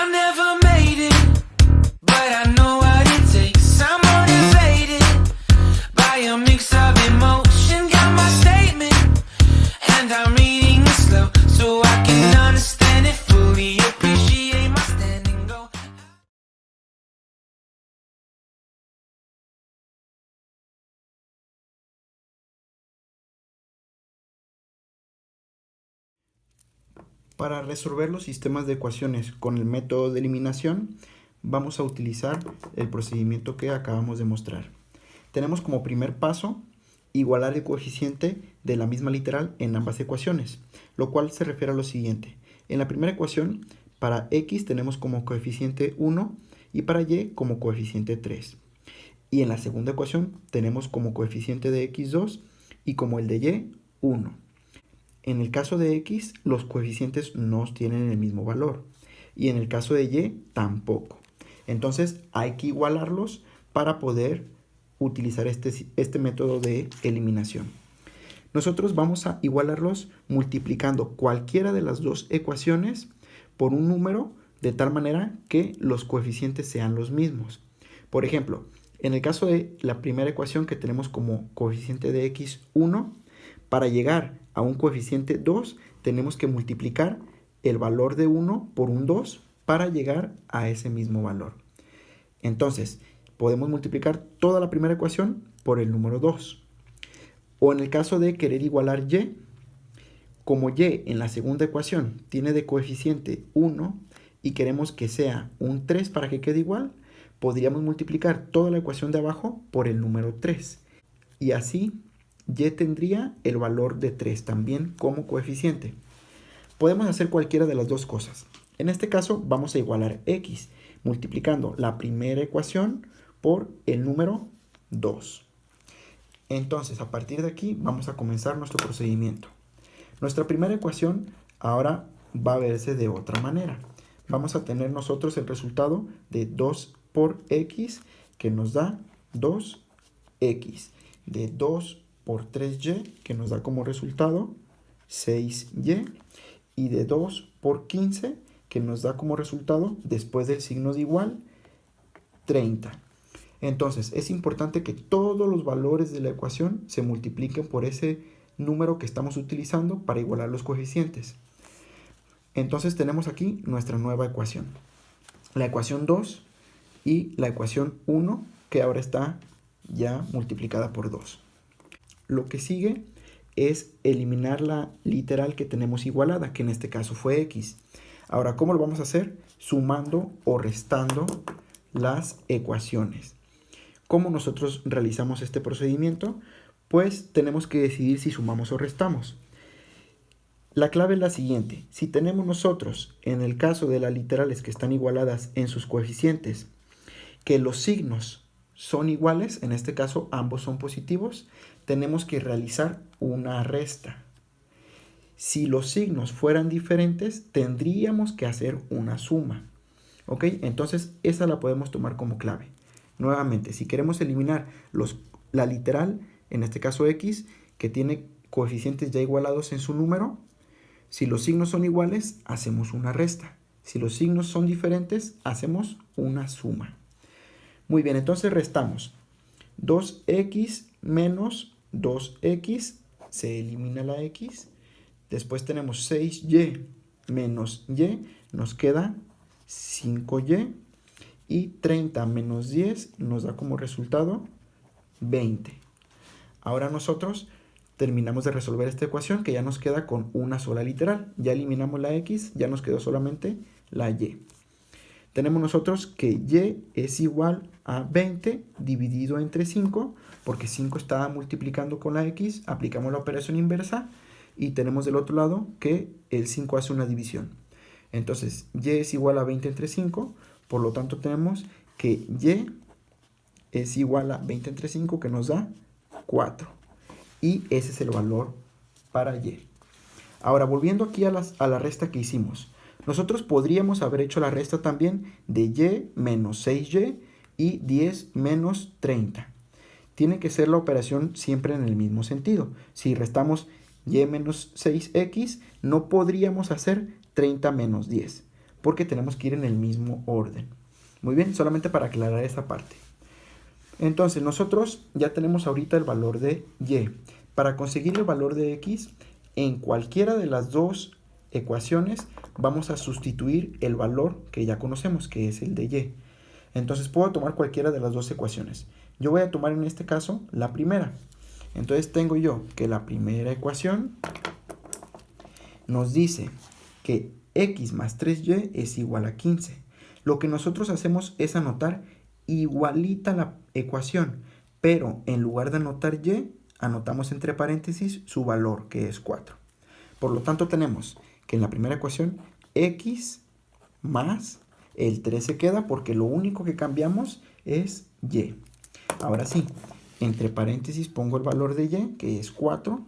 I never made it, but I know what it takes. I'm motivated by a mix of emotion. Got my statement, and I'm reading it slow so I can understand it fully. Appreciate my standing go. Para resolver los sistemas de ecuaciones con el método de eliminación, vamos a utilizar el procedimiento que acabamos de mostrar. Tenemos como primer paso igualar el coeficiente de la misma literal en ambas ecuaciones, lo cual se refiere a lo siguiente. En la primera ecuación, para x tenemos como coeficiente 1 y para y como coeficiente 3. Y en la segunda ecuación tenemos como coeficiente de x 2 y como el de y 1. En el caso de x, los coeficientes no tienen el mismo valor. Y en el caso de y, tampoco. Entonces hay que igualarlos para poder utilizar este método de eliminación. Nosotros vamos a igualarlos multiplicando cualquiera de las dos ecuaciones por un número de tal manera que los coeficientes sean los mismos. Por ejemplo, en el caso de la primera ecuación que tenemos como coeficiente de x 1, para llegar a un coeficiente 2 tenemos que multiplicar el valor de 1 por un 2 para llegar a ese mismo valor. Entonces, podemos multiplicar toda la primera ecuación por el número 2. O en el caso de querer igualar y, como y en la segunda ecuación tiene de coeficiente 1 y queremos que sea un 3 para que quede igual, podríamos multiplicar toda la ecuación de abajo por el número 3. Y así y tendría el valor de 3 también como coeficiente. Podemos hacer cualquiera de las dos cosas. En este caso vamos a igualar x, multiplicando la primera ecuación por el número 2. Entonces, a partir de aquí vamos a comenzar nuestro procedimiento. Nuestra primera ecuación ahora va a verse de otra manera. Vamos a tener nosotros el resultado de 2 por x, que nos da 2x, de 2 por 3y, que nos da como resultado 6y, y de 2 por 15, que nos da como resultado, después del signo de igual, 30. Entonces, es importante que todos los valores de la ecuación se multipliquen por ese número que estamos utilizando para igualar los coeficientes. Entonces, tenemos aquí nuestra nueva ecuación. La ecuación 2 y la ecuación 1, que ahora está ya multiplicada por 2. Lo que sigue es eliminar la literal que tenemos igualada, que en este caso fue x. Ahora, ¿cómo lo vamos a hacer? Sumando o restando las ecuaciones. ¿Cómo nosotros realizamos este procedimiento? Pues tenemos que decidir si sumamos o restamos. La clave es la siguiente. Si tenemos nosotros, en el caso de las literales que están igualadas en sus coeficientes, que los signos son iguales, en este caso ambos son positivos, tenemos que realizar una resta. Si los signos fueran diferentes, tendríamos que hacer una suma. ¿Ok? Entonces, esa la podemos tomar como clave. Nuevamente, si queremos eliminar la literal, en este caso x, que tiene coeficientes ya igualados en su número, si los signos son iguales, hacemos una resta. Si los signos son diferentes, hacemos una suma. Muy bien, entonces restamos. 2x menos 2x, se elimina la x. Después tenemos 6y menos y, nos queda 5y. Y 30 menos 10 nos da como resultado 20. Ahora nosotros terminamos de resolver esta ecuación que ya nos queda con una sola literal. Ya eliminamos la x, ya nos quedó solamente la y. Tenemos nosotros que y es igual a 20 dividido entre 5, porque 5 está multiplicando con la x, aplicamos la operación inversa y tenemos del otro lado que el 5 hace una división. Entonces, y es igual a 20 entre 5, por lo tanto tenemos que y es igual a 20 entre 5, que nos da 4. Y ese es el valor para y. Ahora, volviendo aquí a la resta que hicimos, nosotros podríamos haber hecho la resta también de y menos 6y y 10 menos 30. Tiene que ser la operación siempre en el mismo sentido. Si restamos y menos 6x, no podríamos hacer 30 menos 10, porque tenemos que ir en el mismo orden. Muy bien, solamente para aclarar esta parte. Entonces nosotros ya tenemos ahorita el valor de y. Para conseguir el valor de x, en cualquiera de las dos ecuaciones vamos a sustituir el valor que ya conocemos, que es el de y. Entonces puedo tomar cualquiera de las dos ecuaciones. Yo voy a tomar en este caso la primera. Entonces tengo yo que la primera ecuación nos dice que x más 3y es igual a 15. Lo que nosotros hacemos es anotar igualita la ecuación, pero en lugar de anotar y, anotamos entre paréntesis su valor, que es 4. Por lo tanto tenemos que en la primera ecuación x más el 3 se queda porque lo único que cambiamos es y. Ahora sí, entre paréntesis pongo el valor de y, que es 4,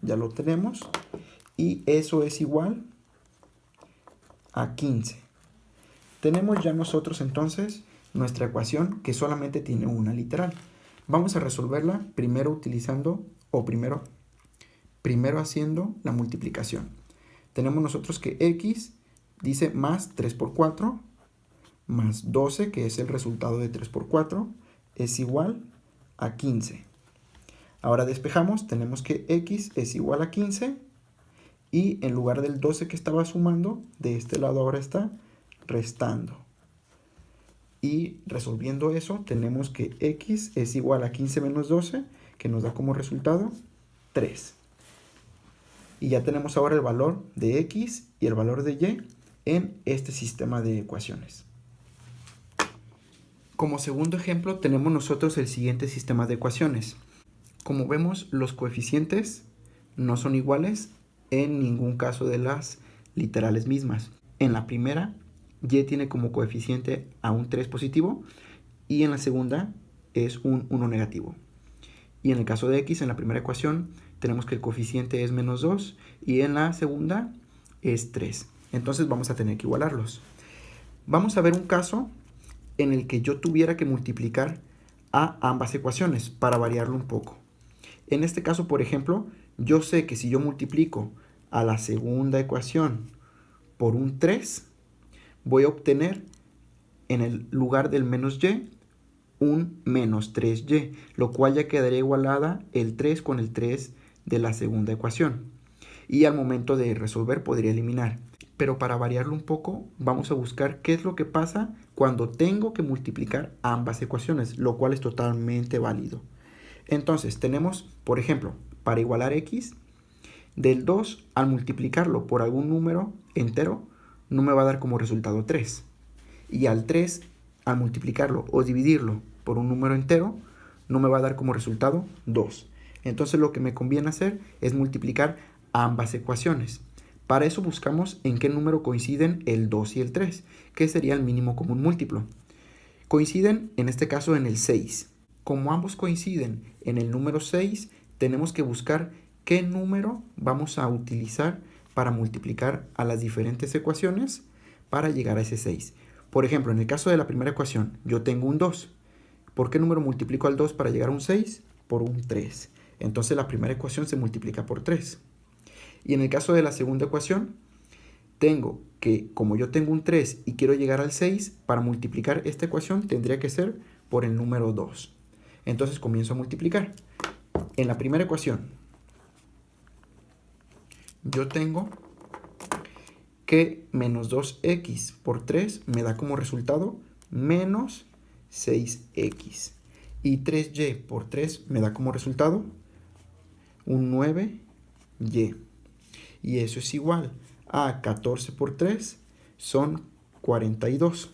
ya lo tenemos, y eso es igual a 15. Tenemos ya nosotros entonces nuestra ecuación que solamente tiene una literal. Vamos a resolverla primero utilizando, o primero haciendo la multiplicación. Tenemos nosotros que x dice más 3 por 4, más 12, que es el resultado de 3 por 4, es igual a 15. Ahora despejamos, tenemos que x es igual a 15, y en lugar del 12 que estaba sumando, de este lado ahora está restando. Y resolviendo eso, tenemos que x es igual a 15 menos 12, que nos da como resultado 3. Y ya tenemos ahora el valor de x y el valor de y en este sistema de ecuaciones. Como segundo ejemplo, tenemos nosotros el siguiente sistema de ecuaciones. Como vemos, los coeficientes no son iguales en ningún caso de las literales mismas. En la primera, y tiene como coeficiente a un 3 positivo, y en la segunda es un 1 negativo. Y en el caso de x, en la primera ecuación, tenemos que el coeficiente es menos 2, y en la segunda es 3. Entonces vamos a tener que igualarlos. Vamos a ver un caso en el que yo tuviera que multiplicar a ambas ecuaciones para variarlo un poco. En este caso, por ejemplo, yo sé que si yo multiplico a la segunda ecuación por un 3, voy a obtener en el lugar del menos y un menos 3y, lo cual ya quedaría igualada el 3 con el 3 de la segunda ecuación. Y al momento de resolver podría eliminar. Pero para variarlo un poco, vamos a buscar qué es lo que pasa cuando tengo que multiplicar ambas ecuaciones, lo cual es totalmente válido. Entonces tenemos, por ejemplo, para igualar x, del 2 al multiplicarlo por algún número entero, no me va a dar como resultado 3. Y al 3, al multiplicarlo o dividirlo por un número entero, no me va a dar como resultado 2. Entonces lo que me conviene hacer es multiplicar ambas ecuaciones. Para eso buscamos en qué número coinciden el 2 y el 3, que sería el mínimo común múltiplo. Coinciden en este caso en el 6. Como ambos coinciden en el número 6, tenemos que buscar qué número vamos a utilizar para multiplicar a las diferentes ecuaciones para llegar a ese 6. Por ejemplo, en el caso de la primera ecuación, yo tengo un 2. ¿Por qué número multiplico al 2 para llegar a un 6? Por un 3. Entonces la primera ecuación se multiplica por 3. Y en el caso de la segunda ecuación, tengo que, como yo tengo un 3 y quiero llegar al 6, para multiplicar esta ecuación tendría que ser por el número 2. Entonces comienzo a multiplicar. En la primera ecuación, yo tengo que menos 2x por 3 me da como resultado menos 6x. Y 3y por 3 me da como resultado un 9y. Y eso es igual a 14 por 3 son 42.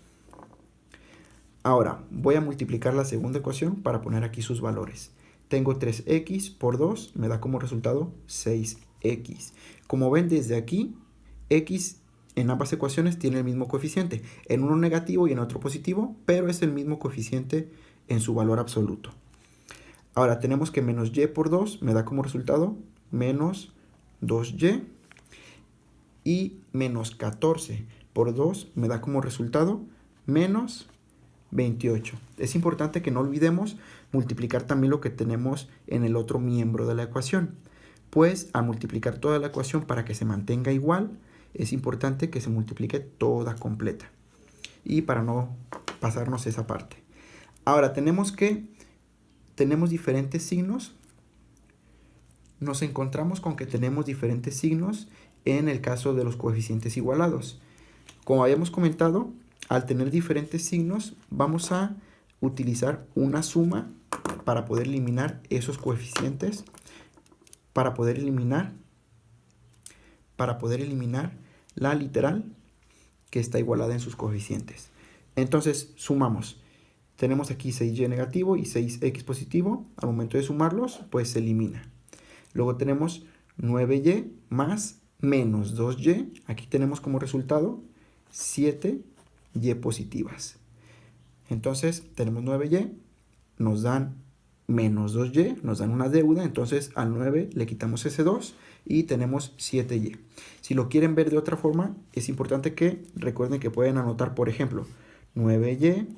Ahora voy a multiplicar la segunda ecuación para poner aquí sus valores. Tengo 3x por 2 me da como resultado 6x. Como ven desde aquí, x en ambas ecuaciones tiene el mismo coeficiente. En uno negativo y en otro positivo, pero es el mismo coeficiente en su valor absoluto. Ahora tenemos que menos y por 2 me da como resultado menos 2y. Y menos 14 por 2 me da como resultado menos 28. Es importante que no olvidemos multiplicar también lo que tenemos en el otro miembro de la ecuación. Pues al multiplicar toda la ecuación para que se mantenga igual, es importante que se multiplique toda completa. Y para no pasarnos esa parte. Ahora tenemos diferentes signos. Nos encontramos con que tenemos diferentes signos en el caso de los coeficientes igualados. Como habíamos comentado, al tener diferentes signos, vamos a utilizar una suma para poder eliminar esos coeficientes, para poder eliminar la literal que está igualada en sus coeficientes. Entonces sumamos. Tenemos aquí 6y negativo y 6x positivo. Al momento de sumarlos, pues se elimina. Luego tenemos 9y más menos 2y. Aquí tenemos como resultado 7y positivas. Entonces tenemos 9y, nos dan menos 2y, nos dan una deuda. Entonces al 9 le quitamos ese 2 y tenemos 7y. Si lo quieren ver de otra forma, es importante que recuerden que pueden anotar, por ejemplo, 9y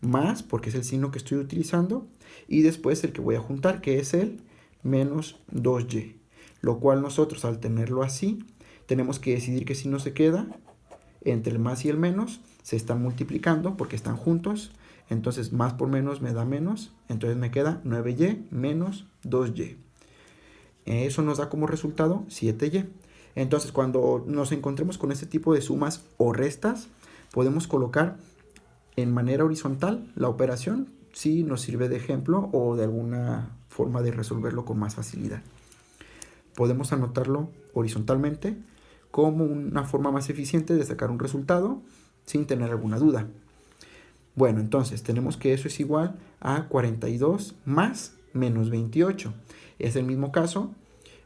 más, porque es el signo que estoy utilizando, y después el que voy a juntar, que es el menos 2y, lo cual nosotros al tenerlo así, tenemos que decidir qué signo se queda. Entre el más y el menos se están multiplicando porque están juntos, entonces más por menos me da menos, entonces me queda 9y menos 2y. Eso nos da como resultado 7y. Entonces cuando nos encontremos con este tipo de sumas o restas, podemos colocar en manera horizontal la operación, si nos sirve de ejemplo o de alguna forma de resolverlo con más facilidad. Podemos anotarlo horizontalmente como una forma más eficiente de sacar un resultado sin tener alguna duda. Bueno, entonces tenemos que eso es igual a 42 más menos 28. Es el mismo caso,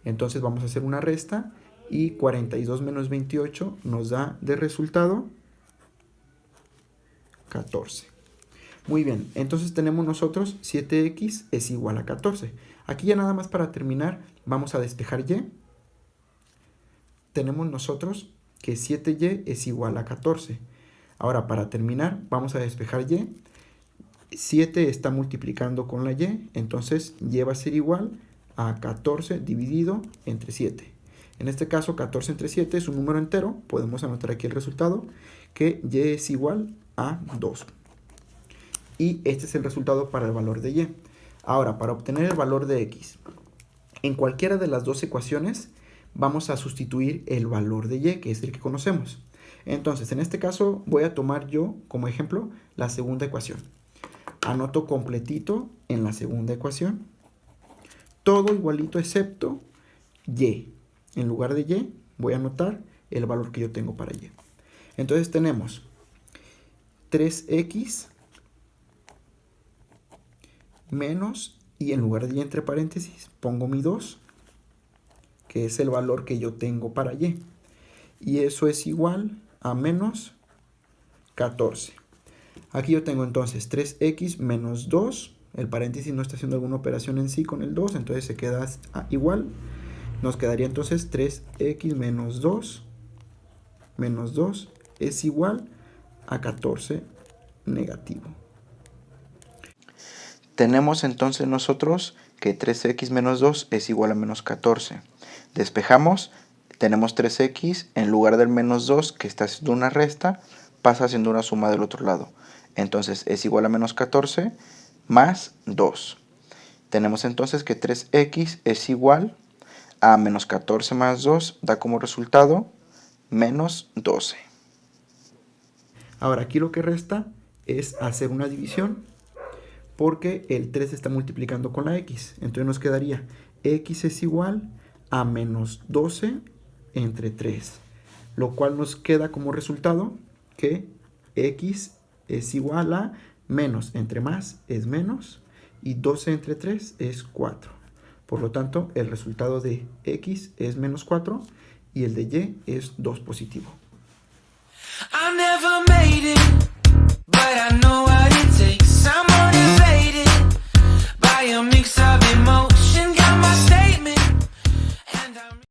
entonces vamos a hacer una resta y 42 menos 28 nos da de resultado 14. Muy bien, entonces tenemos nosotros 7x es igual a 14. Aquí ya nada más para terminar vamos a despejar y. Tenemos nosotros que 7y es igual a 14. Ahora para terminar vamos a despejar y. 7 está multiplicando con la y, entonces y va a ser igual a 14 dividido entre 7. En este caso 14 entre 7 es un número entero, podemos anotar aquí el resultado, que y es igual a 2. Y este es el resultado para el valor de y. Ahora, para obtener el valor de x, en cualquiera de las dos ecuaciones vamos a sustituir el valor de y, que es el que conocemos. Entonces, en este caso voy a tomar yo como ejemplo la segunda ecuación. Anoto completito en la segunda ecuación. Todo igualito excepto y. En lugar de y voy a anotar el valor que yo tengo para y. Entonces tenemos 3x menos, y en lugar de y entre paréntesis pongo mi 2, que es el valor que yo tengo para y. Y eso es igual a menos 14. Aquí yo tengo entonces 3x menos 2. El paréntesis no está haciendo alguna operación en sí con el 2, entonces se queda igual. Nos quedaría entonces 3x menos 2 es igual a 14 negativo. Tenemos entonces nosotros que 3x menos 2 es igual a menos 14. Despejamos, tenemos 3x, en lugar del menos 2 que está haciendo una resta, pasa haciendo una suma del otro lado. Entonces es igual a menos 14 más 2. Tenemos entonces que 3x es igual a menos 14 más 2, da como resultado menos 12. Ahora aquí lo que resta es hacer una división, porque el 3 está multiplicando con la x. Entonces nos quedaría x es igual a menos 12 entre 3. Lo cual nos queda como resultado que x es igual a menos entre más es menos y 12 entre 3 es 4. Por lo tanto, el resultado de x es menos 4 y el de y es 2 positivo. I'm